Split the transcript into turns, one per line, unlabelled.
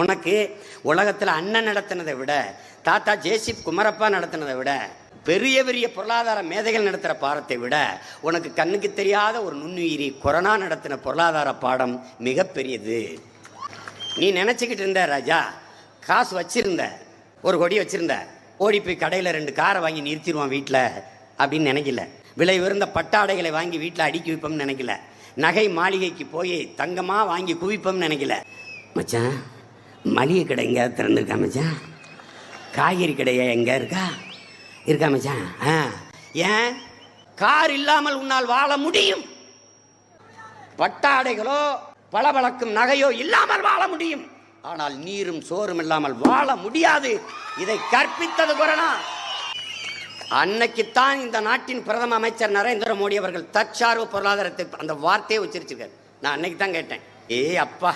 உனக்கு உலகத்தில் அண்ணன் நடத்தினதை விட, தாத்தா ஜேசிப் குமரப்பா நடத்தினதை விட, பெரிய பெரிய பொருளாதார மேதைகள் நடத்துகிற பாடத்தை விட உனக்கு கண்ணுக்கு தெரியாத ஒரு நுண்ணுயிரி கொரோனா நடத்தின பொருளாதார பாடம் மிகப்பெரியது. நீ நினச்சிக்கிட்டு இருந்த ராஜா, காசு வச்சிருந்த, 1 கோடி வச்சிருந்த, ஓடி போய் கடையில் 2 காரை வாங்கி நிறுத்திடுவான் வீட்டில் அப்படின்னு நினைக்கல. விலை உயர்ந்த பட்டாடைகளை வாங்கி வீட்டில் அடுக்கி வைப்போம்னு நினைக்கல. நகை மாளிகைக்கு போய் தங்கமாக வாங்கி குவிப்போம்னு நினைக்கல. மச்சான், மளிகை கடை எங்கேயாவது திறந்துருக்கா மச்சான்? காய்கறி கடையா எங்கே இருக்கா மச்சான்? ஏன்? கார் இல்லாமல் உன்னால் வாழ முடியும். பட்டாடைகளோ பளபளக்கும் நகையோ இல்லாமல் வாழ முடியும். ஆனால் நீரும் சோறும் இல்லாமல் வாழ முடியாது. இதை கற்பித்தது கொரோனா. அன்னைக்குத்தான் இந்த நாட்டின் பிரதம அமைச்சர் நரேந்திர மோடி அவர்கள் தற்சார்பு பொருளாதாரத்தை அந்த வார்த்தையை உச்சரிச்சிருக்காரு. நான் அன்னைக்கு தான் கேட்டேன், அப்பா